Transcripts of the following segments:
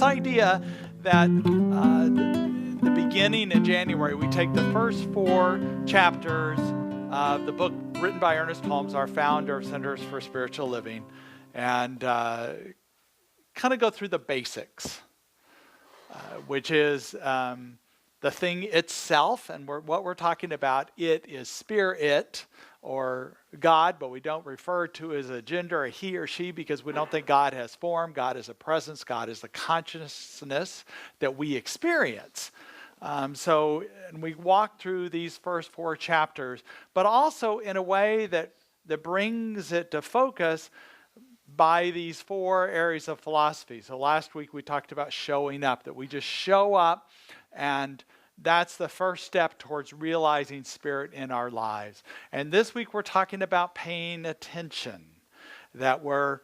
this idea that the beginning in January, we take the first 4 chapters of the book written by Ernest Holmes, our founder of Centers for Spiritual Living, and kind of go through the basics, which is the thing itself. And what we're talking about, it is spirit or God, but we don't refer to as a gender, a he or she, because we don't think God has form. God is a presence. God is the consciousness that we experience. And we walk through these first 4 chapters, but also in a way that brings it to focus by these 4 areas of philosophy. So last week we talked about showing up, that we just show up, and that's the first step towards realizing spirit in our lives. And this week we're talking about paying attention, that we're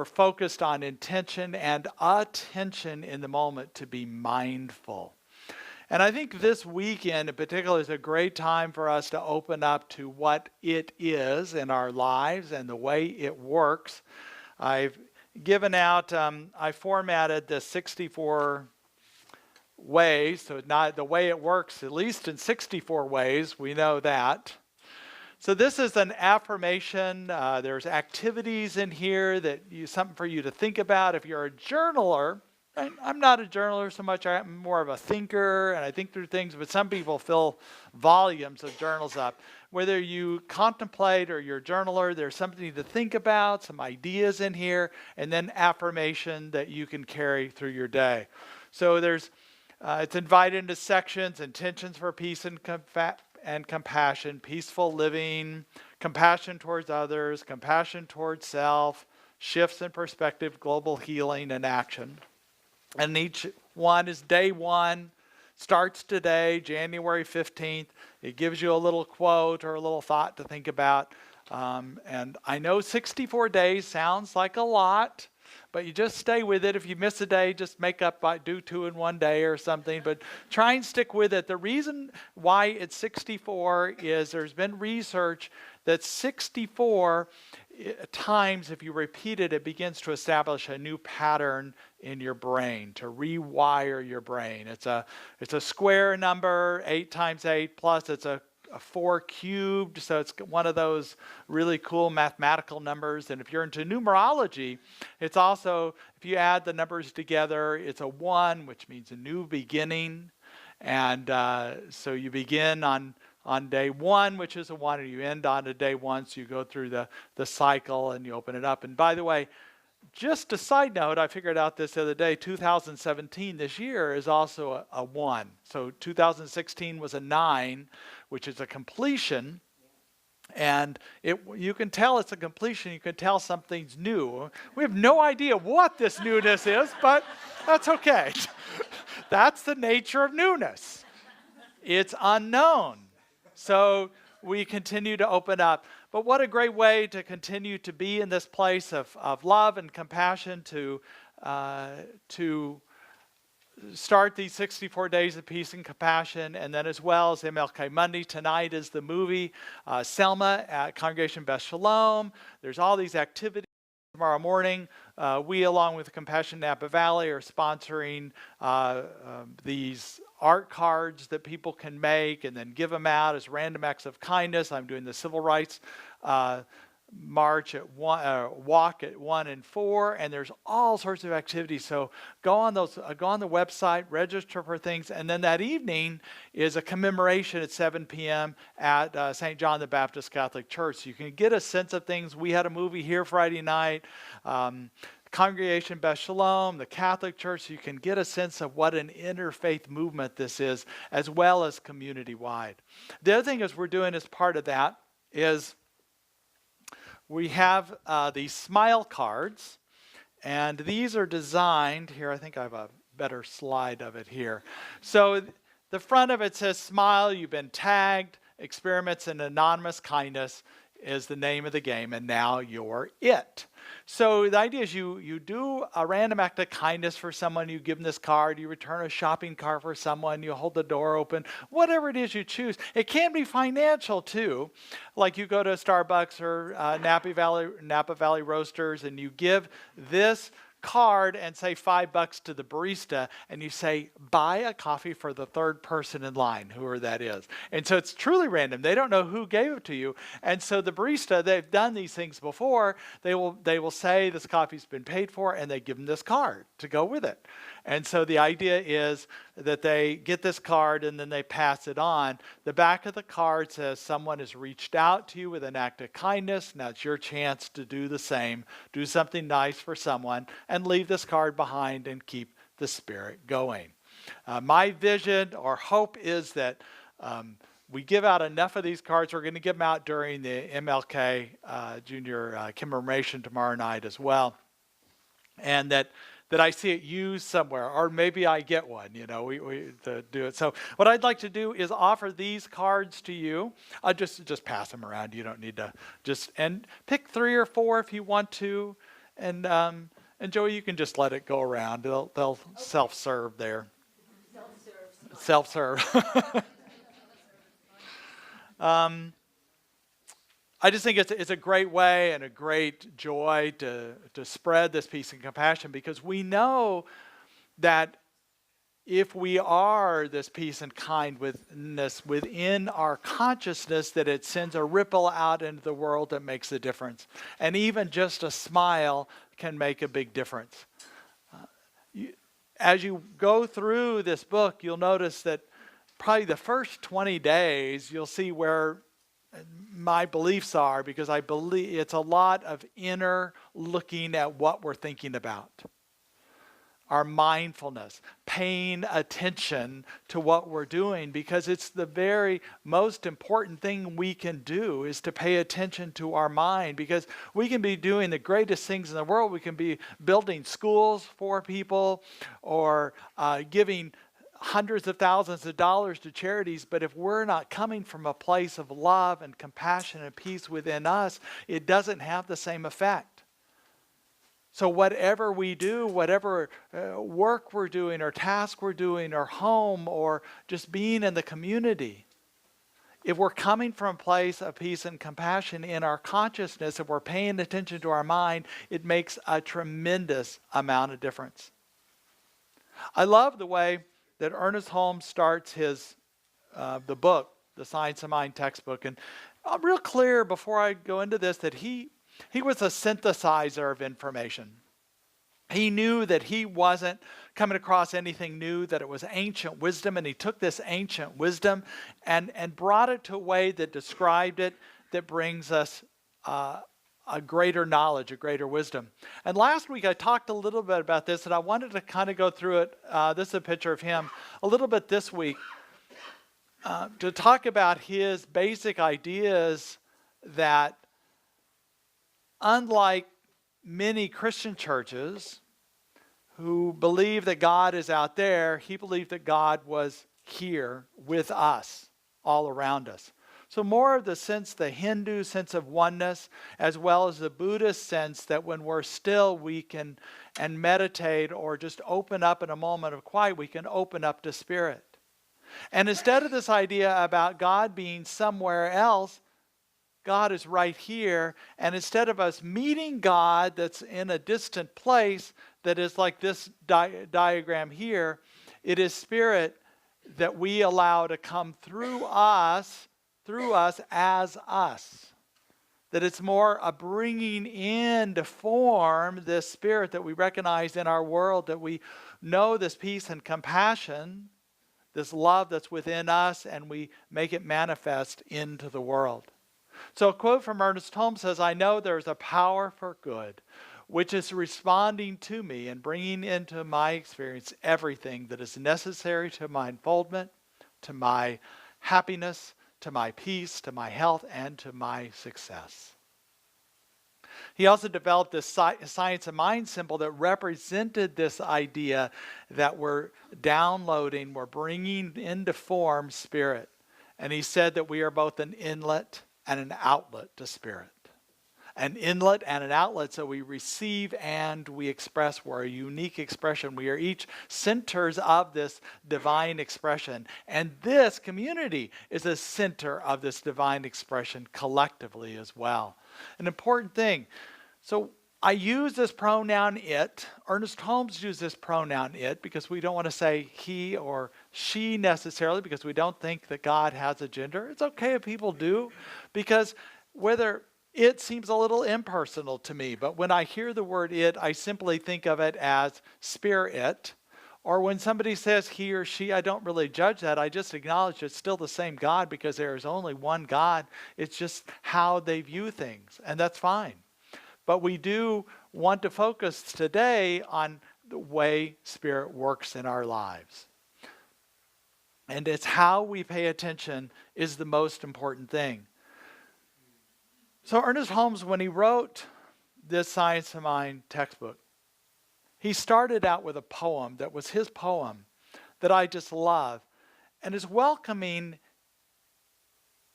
focused on intention and attention in the moment, to be mindful. And I think this weekend in particular is a great time for us to open up to what it is in our lives and the way it works. I've given out, I formatted the 64 ways, so not the way it works, at least in 64 ways, we know that. So this is an affirmation. There's activities in here that something for you to think about. If you're a journaler, I'm not a journaler so much, I'm more of a thinker, and I think through things, but some people fill volumes of journals up. Whether you contemplate or you're a journaler, there's something to think about, some ideas in here, and then affirmation that you can carry through your day. So it's divided into sections: intentions for peace and compassion, peaceful living, compassion towards others, compassion towards self, shifts in perspective, global healing, and action. And each one is day 1, starts today, January 15th. It gives you a little quote or a little thought to think about. And I know 64 days sounds like a lot, but you just stay with it. If you miss a day, just make up, do 2 in one day or something, but try and stick with it. The reason why it's 64 is there's been research that 64 times, if you repeat it, it begins to establish a new pattern in your brain, to rewire your brain. It's a square number, 8 times 8 plus it's a 4 cubed, so it's one of those really cool mathematical numbers. And if you're into numerology, it's also, if you add the numbers together, it's a 1, which means a new beginning. And so you begin on day 1, which is a 1, and you end on a day 1, so you go through the cycle and you open it up. And by the way, just a side note, I figured out this the other day, 2017, this year, is also a 1. So 2016 was a 9, which is a completion. And you can tell it's a completion. You can tell something's new. We have no idea what this newness is, but that's okay. That's the nature of newness. It's unknown. So we continue to open up. But what a great way to continue to be in this place of love and compassion, to start these 64 days of peace and compassion. And then, as well as MLK Monday, tonight is the movie Selma at Congregation Beth Shalom. There's all these activities. Tomorrow morning, we, along with Compassion Napa Valley, are sponsoring these art cards that people can make and then give them out as random acts of kindness. I'm doing the civil rights march at walk at 1 and 4, and there's all sorts of activities. So go on the website, register for things, and then that evening is a commemoration at 7 p.m. at St. John the Baptist Catholic Church. So you can get a sense of things. We had a movie here Friday night. Congregation Beth Shalom, the Catholic Church, so you can get a sense of what an interfaith movement this is, as well as community-wide. The other thing is we're doing as part of that is we have these smile cards, and these are designed, here I think I have a better slide of it here. So the front of it says smile, you've been tagged, experiments in anonymous kindness is the name of the game, and now you're it. So the idea is you do a random act of kindness for someone, you give them this card, you return a shopping cart for someone, you hold the door open, whatever it is you choose. It can be financial too, like you go to Starbucks or Napa Valley Roasters and you give this card and say $5 to the barista, and you say, buy a coffee for the third person in line, whoever that is. And so it's truly random. They don't know who gave it to you. And so the barista, they've done these things before. They will say this coffee's been paid for, and they give them this card to go with it. And so the idea is that they get this card and then they pass it on. The back of the card says someone has reached out to you with an act of kindness. Now it's your chance to do the same. Do something nice for someone and leave this card behind and keep the spirit going. My vision or hope is that we give out enough of these cards. We're going to give them out during the MLK Junior commemoration tomorrow night as well. And that I see it used somewhere, or maybe I get one, we to do it. So what I'd like to do is offer these cards to you. I'll just pass them around. You don't need to and pick 3 or 4 if you want to. And Joey, you can just let it go around. They'll self-serve there. Self-serve. I just think it's a great way and a great joy to spread this peace and compassion, because we know that if we are this peace and kindness within our consciousness, that it sends a ripple out into the world that makes a difference. And even just a smile can make a big difference. As you go through this book, you'll notice that probably the first 20 days, you'll see where my beliefs are, because I believe it's a lot of inner looking at what we're thinking about. Our mindfulness, paying attention to what we're doing, because it's the very most important thing we can do is to pay attention to our mind, because we can be doing the greatest things in the world. We can be building schools for people or giving hundreds of thousands of dollars to charities, but if we're not coming from a place of love and compassion and peace within us, it doesn't have the same effect. So whatever we do, whatever work we're doing or task we're doing or home or just being in the community, if we're coming from a place of peace and compassion in our consciousness, if we're paying attention to our mind, it makes a tremendous amount of difference. I love the way that Ernest Holmes starts his the book, the Science of Mind textbook. And I'm real clear before I go into this that he was a synthesizer of information. He knew that he wasn't coming across anything new, that it was ancient wisdom, and he took this ancient wisdom and brought it to a way that described it, that brings us a greater knowledge, a greater wisdom. And last week I talked a little bit about this, and I wanted to kind of go through it. This is a picture of him a little bit this week to talk about his basic ideas that, unlike many Christian churches who believe that God is out there, he believed that God was here with us, all around us. So more of the Hindu sense of oneness, as well as the Buddhist sense that when we're still, we can and meditate or just open up in a moment of quiet, we can open up to spirit. And instead of this idea about God being somewhere else, God is right here. And instead of us meeting God that's in a distant place, that is like this diagram here, it is spirit that we allow to come through us as us. That it's more a bringing in to form this spirit that we recognize in our world, that we know this peace and compassion, this love that's within us, and we make it manifest into the world. So a quote from Ernest Holmes says, "I know there's a power for good, which is responding to me and bringing into my experience everything that is necessary to my unfoldment, to my happiness, to my peace, to my health, and to my success." He also developed this Science of Mind symbol that represented this idea that we're downloading, we're bringing into form spirit. And he said that we are both an inlet and an outlet to spirit. An inlet and an outlet, so we receive and we express. We're a unique expression. We are each centers of this divine expression. And this community is a center of this divine expression collectively as well. An important thing. So I use this pronoun it. Ernest Holmes used this pronoun it because we don't want to say he or she necessarily because we don't think that God has a gender. It's okay if people do because whether it seems a little impersonal to me, but when I hear the word it, I simply think of it as spirit. Or when somebody says he or she, I don't really judge that. I just acknowledge it's still the same God because there is only one God. It's just how they view things, and that's fine. But we do want to focus today on the way Spirit works in our lives. And it's how we pay attention is the most important thing. So Ernest Holmes, when he wrote this Science of Mind textbook, he started out with a poem that was his poem that I just love and is welcoming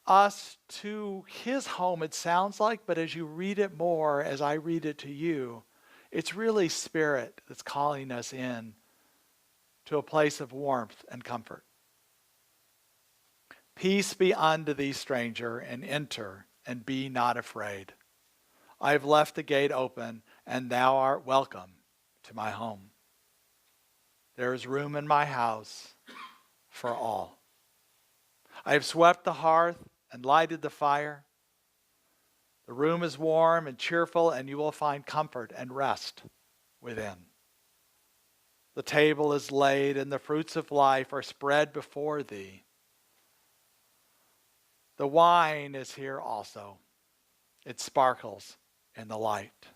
us to his home, it sounds like, but as you read it more, as I read it to you, it's really Spirit that's calling us in to a place of warmth and comfort. Peace be unto thee, stranger, and enter, and be not afraid. I have left the gate open, and thou art welcome to my home. There is room in my house for all. I have swept the hearth and lighted the fire. The room is warm and cheerful, and you will find comfort and rest within. The table is laid, and the fruits of life are spread before thee. The wine is here also. It sparkles in the light.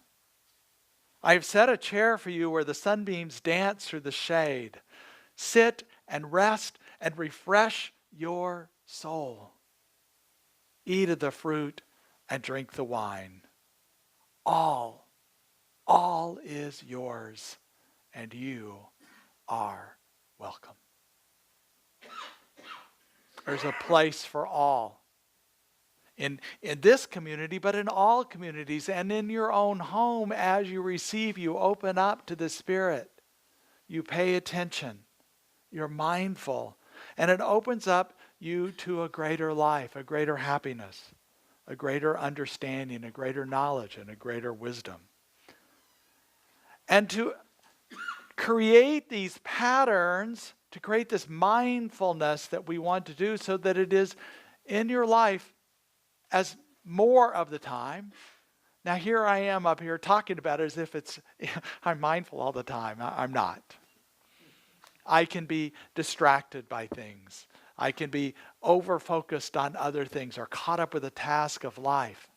I have set a chair for you where the sunbeams dance through the shade. Sit and rest and refresh your soul. Eat of the fruit and drink the wine. All is yours, and you are welcome. There's a place for all. In this community, but in all communities, and in your own home, as you receive, you open up to the Spirit. You pay attention. You're mindful. And it opens up you to a greater life, a greater happiness, a greater understanding, a greater knowledge, and a greater wisdom. And to create these patterns, to create this mindfulness that we want to do so that it is in your life as more of the time. Now here I am up here talking about it as if I'm mindful all the time. I'm not. I can be distracted by things. I can be over-focused on other things or caught up with the task of life.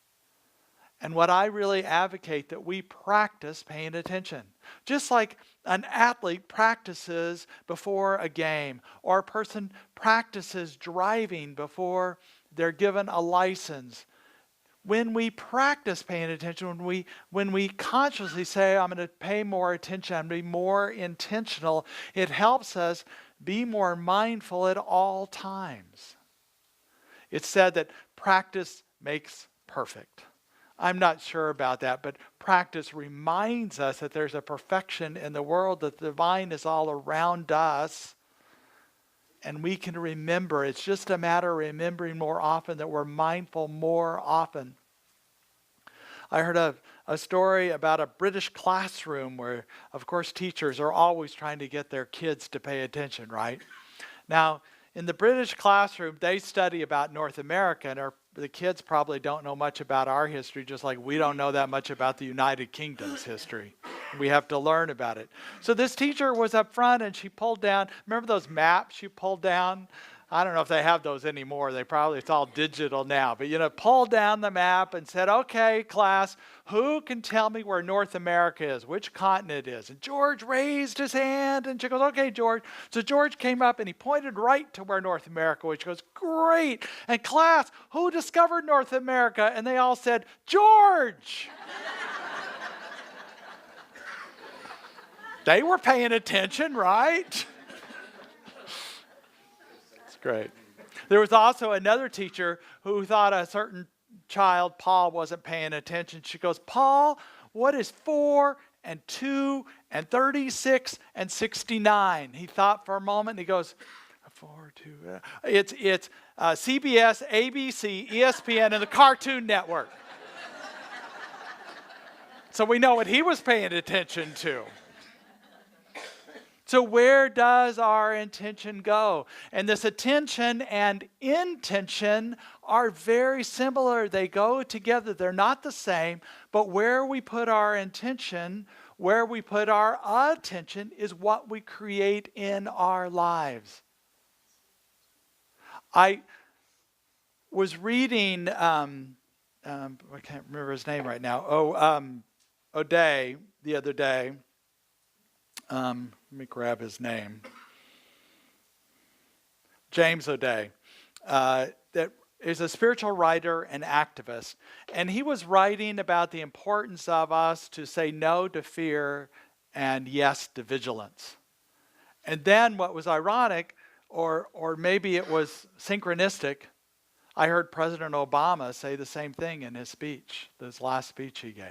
And what I really advocate that we practice paying attention. Just like an athlete practices before a game, or a person practices driving before they're given a license. When we practice paying attention, when we consciously say, I'm going to pay more attention, I'm going to be more intentional, it helps us be more mindful at all times. It's said that practice makes perfect. I'm not sure about that, but practice reminds us that there's a perfection in the world, that the divine is all around us, and we can remember. It's just a matter of remembering more often, that we're mindful more often. I heard a story about a British classroom where, of course, teachers are always trying to get their kids to pay attention, right? Now, in the British classroom, they study about North America, and the kids probably don't know much about our history, just like we don't know that much about the United Kingdom's history. We have to learn about it. So this teacher was up front, and she pulled down, remember those maps she pulled down? I don't know if they have those anymore. It's all digital now. But, pulled down the map and said, okay, class, who can tell me where North America is, which continent it is? And George raised his hand, and she goes, okay, George. So George came up, and he pointed right to where North America was. She goes, great. And class, who discovered North America? And they all said, George. They were paying attention, right? Great. There was also another teacher who thought a certain child, Paul, wasn't paying attention. She goes, Paul, what is 4 and 2 and 36 and 69? He thought for a moment, and he goes, 4, 2, it's CBS, ABC, ESPN, and the Cartoon Network. So we know what he was paying attention to. So where does our intention go? And this attention and intention are very similar. They go together. They're not the same, but where we put our intention, where we put our attention is what we create in our lives. I was reading, I can't remember his name right now. O'Day the other day. Let me grab his name. James O'Day. That is a spiritual writer and activist. And he was writing about the importance of us to say no to fear and yes to vigilance. And then what was ironic, or maybe it was synchronistic, I heard President Obama say the same thing in his speech, this last speech he gave.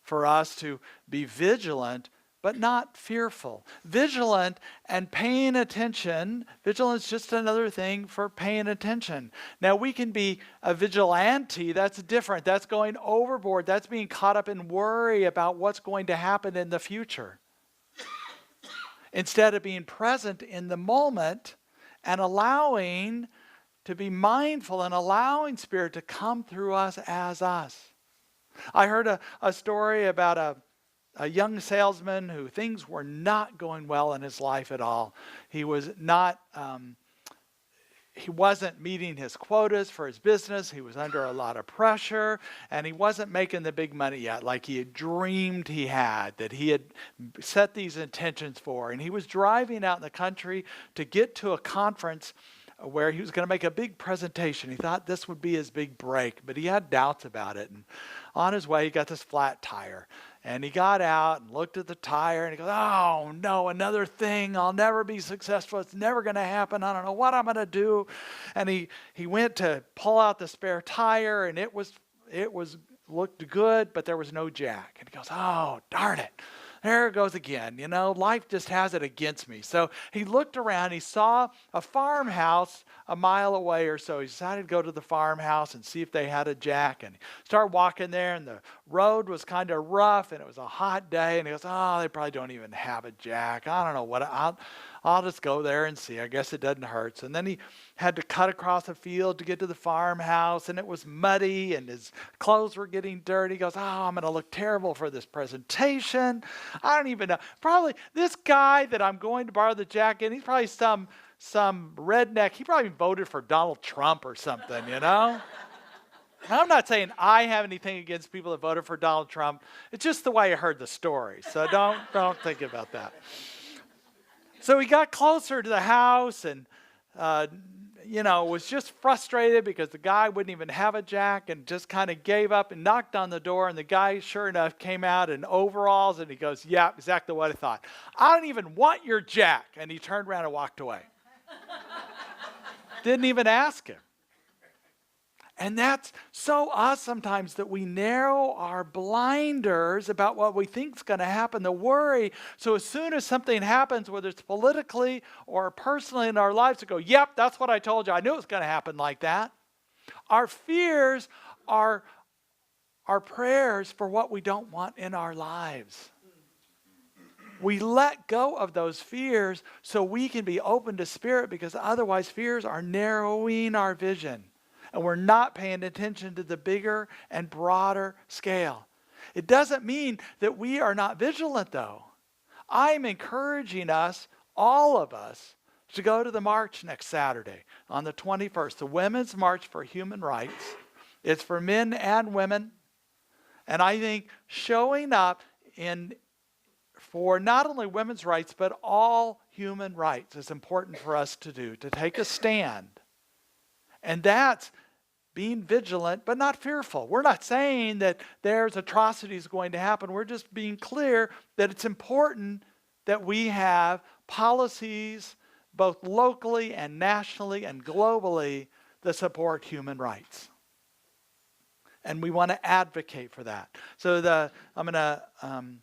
For us to be vigilant, but not fearful. Vigilant and paying attention. Vigilance is just another thing for paying attention. Now we can be a vigilante. That's different. That's going overboard. That's being caught up in worry about what's going to happen in the future. Instead of being present in the moment and allowing to be mindful and allowing Spirit to come through us as us. I heard a story about a young salesman who things were not going well in his life at all. He was not, he wasn't meeting his quotas for his business. He was under a lot of pressure, and he wasn't making the big money yet like he had dreamed he had, that he had set these intentions for. And he was driving out in the country to get to a conference where he was going to make a big presentation. He thought this would be his big break, but he had doubts about it. And on his way, he got this flat tire. And he got out and looked at the tire, and he goes, oh, no, another thing. I'll never be successful. It's never going to happen. I don't know what I'm going to do. And he went to pull out the spare tire, and it looked good, but there was no jack. And he goes, oh, darn it. There it goes again. You know, life just has it against me. So he looked around. He saw a farmhouse a mile away or so. He decided to go to the farmhouse and see if they had a jack. And he started walking there, and the road was kind of rough, and it was a hot day. And he goes, oh, they probably don't even have a jack. I don't know what. I'll just go there and see. I guess it doesn't hurt. So, and then he had to cut across a field to get to the farmhouse, and it was muddy, and his clothes were getting dirty. He goes, oh, I'm going to look terrible for this presentation. I don't even know. Probably this guy that I'm going to borrow the jacket, he's probably some redneck. He probably voted for Donald Trump or something, you know? I'm not saying I have anything against people that voted for Donald Trump. It's just the way I heard the story. So don't think about that. So he got closer to the house and, was just frustrated because the guy wouldn't even have a jack, and just kind of gave up and knocked on the door. And the guy, sure enough, came out in overalls, and he goes, yeah, exactly what I thought. I don't even want your jack. And he turned around and walked away. Didn't even ask him. And that's so us sometimes, that we narrow our blinders about what we think is going to happen, the worry. So as soon as something happens, whether it's politically or personally in our lives, we go, yep, that's what I told you. I knew it was going to happen like that. Our fears are our prayers for what we don't want in our lives. We let go of those fears so we can be open to Spirit, because otherwise fears are narrowing our vision. And we're not paying attention to the bigger and broader scale. It doesn't mean that we are not vigilant, though. I'm encouraging us, all of us, to go to the march next Saturday on the 21st, the Women's March for Human Rights. It's for men and women. And I think showing up for not only women's rights, but all human rights is important for us to do, to take a stand. And that's being vigilant, but not fearful. We're not saying that there's atrocities going to happen. We're just being clear that it's important that we have policies, both locally and nationally and globally, that support human rights. And we want to advocate for that. So I'm going to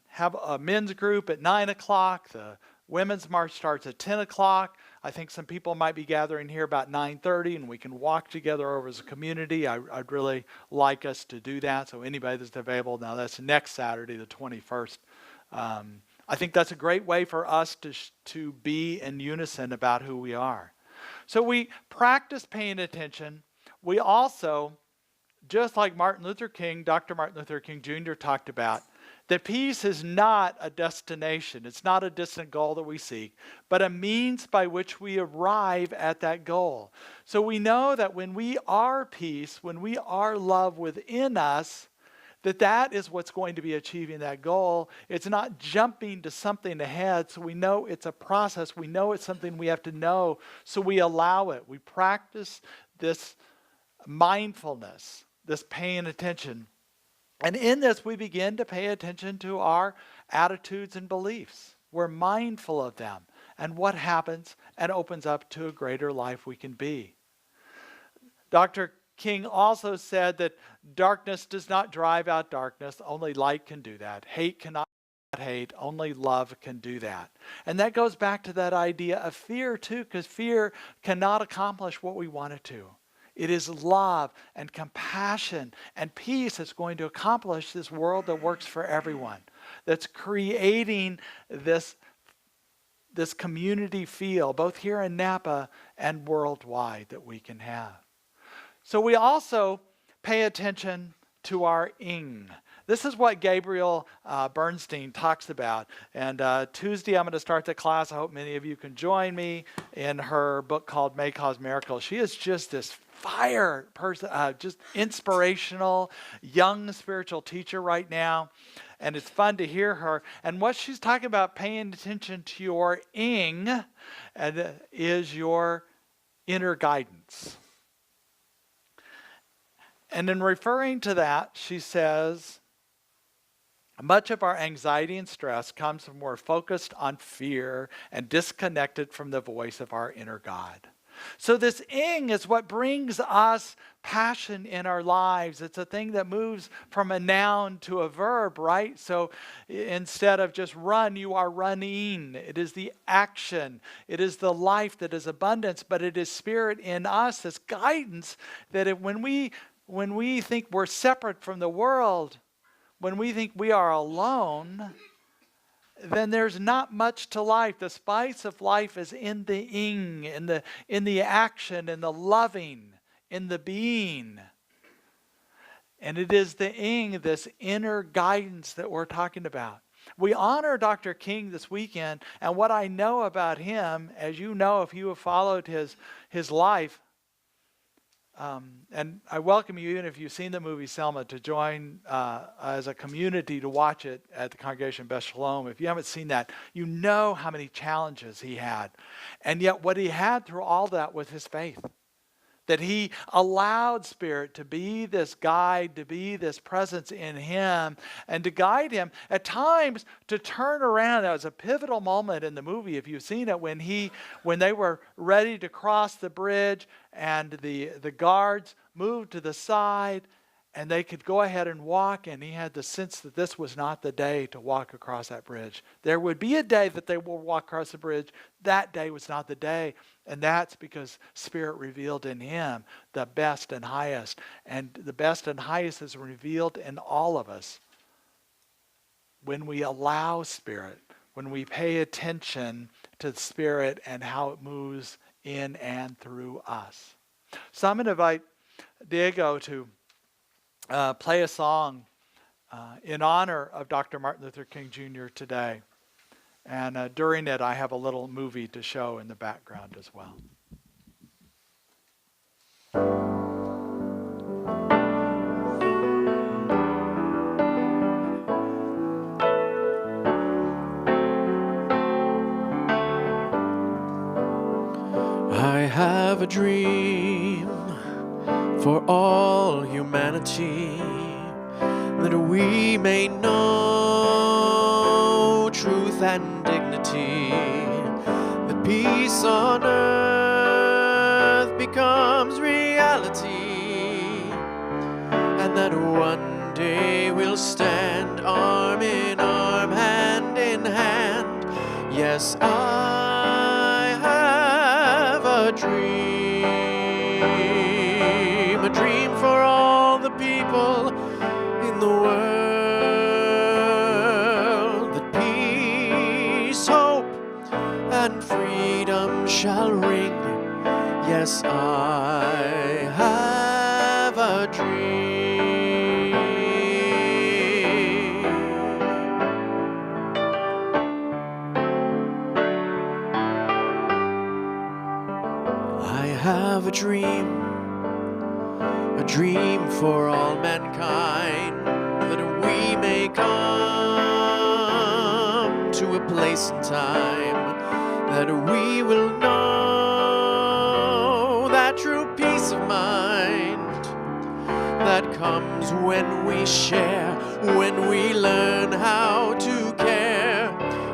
have a men's group at 9 o'clock. The women's march starts at 10 o'clock. I think some people might be gathering here about 9:30, and we can walk together over as a community. I'd really like us to do that. So anybody that's available, now that's next Saturday, the 21st. I think that's a great way for us to be in unison about who we are. So we practice paying attention. We also, just like Martin Luther King, Dr. Martin Luther King Jr. talked about, that peace is not a destination. It's not a distant goal that we seek, but a means by which we arrive at that goal. So we know that when we are peace, when we are love within us, that is what's going to be achieving that goal. It's not jumping to something ahead. So we know it's a process. We know it's something we have to know. So we allow it. We practice this mindfulness, this paying attention. And in this, we begin to pay attention to our attitudes and beliefs. We're mindful of them and what happens and opens up to a greater life we can be. Dr. King also said that darkness does not drive out darkness. Only light can do that. Hate cannot hate. Only love can do that. And that goes back to that idea of fear too, because fear cannot accomplish what we want it to. It is love and compassion and peace that's going to accomplish this world that works for everyone, that's creating this community feel, both here in Napa and worldwide, that we can have. So we also pay attention to our ing. This is what Gabriel Bernstein talks about. And Tuesday I'm going to start the class. I hope many of you can join me in her book called May Cause Miracles. She is just this fire person, just inspirational, young spiritual teacher right now. And it's fun to hear her. And what she's talking about, paying attention to your ing, is your inner guidance. And in referring to that, she says, much of our anxiety and stress comes when we're focused on fear and disconnected from the voice of our inner God. So this ing is what brings us passion in our lives. It's a thing that moves from a noun to a verb, right? So instead of just run, you are running. It is the action. It is the life that is abundance, but it is spirit in us, this guidance that when we think we're separate from the world, when we think we are alone, then there's not much to life. The spice of life is in the ing, in the action, in the loving, in the being. And it is the ing, this inner guidance that we're talking about. We honor Dr. King this weekend, and what I know about him, as you know if you have followed his life, and I welcome you, even if you've seen the movie Selma, to join as a community to watch it at the Congregation Beth Shalom. If you haven't seen that, you know how many challenges he had. And yet what he had through all that was his faith. That he allowed Spirit to be this guide, to be this presence in him, and to guide him at times to turn around. That was a pivotal moment in the movie, if you've seen it, when they were ready to cross the bridge and the guards moved to the side and they could go ahead and walk, and he had the sense that this was not the day to walk across that bridge. There would be a day that they will walk across the bridge. That day was not the day. And that's because Spirit revealed in him the best and highest. And the best and highest is revealed in all of us when we allow Spirit, when we pay attention to the Spirit and how it moves in and through us. So I'm going to invite Diego to play a song in honor of Dr. Martin Luther King Jr. today. And during it, I have a little movie to show in the background as well. I have a dream for all humanity, that we may know truth and dignity, that peace on earth becomes reality, and that one day we'll stand arm in arm, hand in hand. Yes, I have a dream for all the people in the world, that peace, hope, and freedom shall ring. Yes, I have a dream. I have a dream for all mankind, that we may come to a place and time that we will know that true peace of mind that comes when we share, when we learn how to care.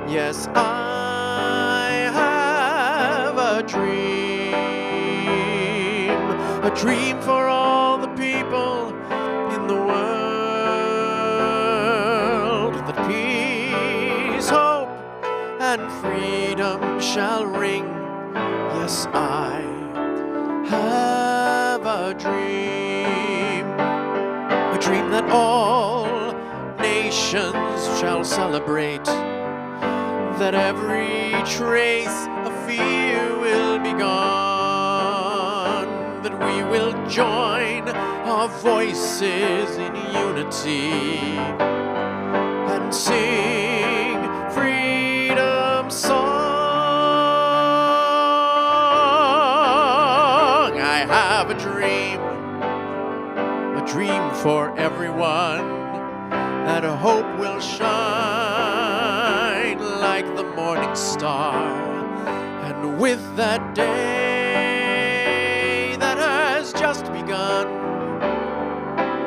Yes, I have a dream for all the people in the world, that peace, hope, and freedom shall ring. Yes, I have a dream that all nations shall celebrate, that every trace of fear will be gone, that we will join our voices in unity and sing freedom song. I have a dream for everyone, that hope will shine like the morning star, and with that day that has just begun,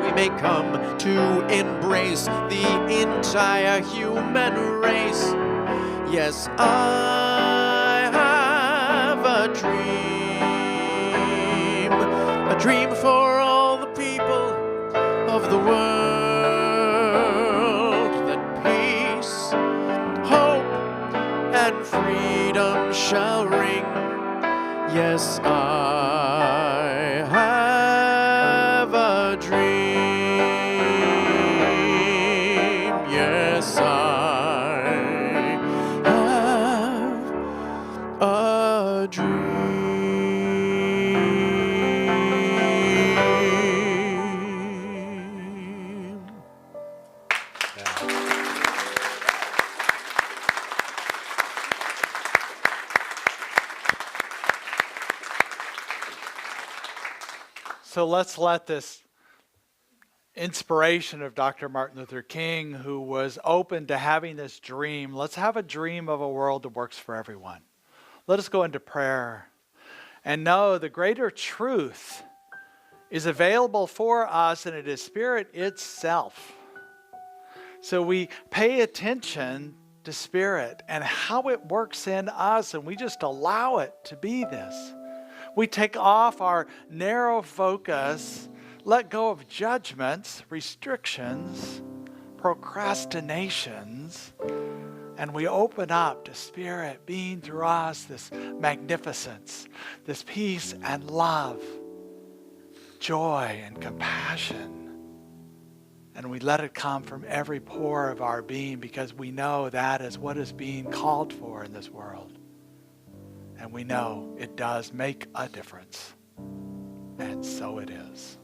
we may come to embrace the entire human race. Yes, I have a dream for all the people of the world, that peace, hope, and freedom shall ring. Yes, I have a dream. Yes, I have a dream. So let's let this inspiration of Dr. Martin Luther King, who was open to having this dream, let's have a dream of a world that works for everyone. Let us go into prayer and know the greater truth is available for us, and it is Spirit itself. So we pay attention to Spirit and how it works in us, and we just allow it to be this. We take off our narrow focus, let go of judgments, restrictions, procrastinations, and we open up to Spirit being through us, this magnificence, this peace and love, joy and compassion. And we let it come from every pore of our being, because we know that is what is being called for in this world. And we know it does make a difference. And so it is.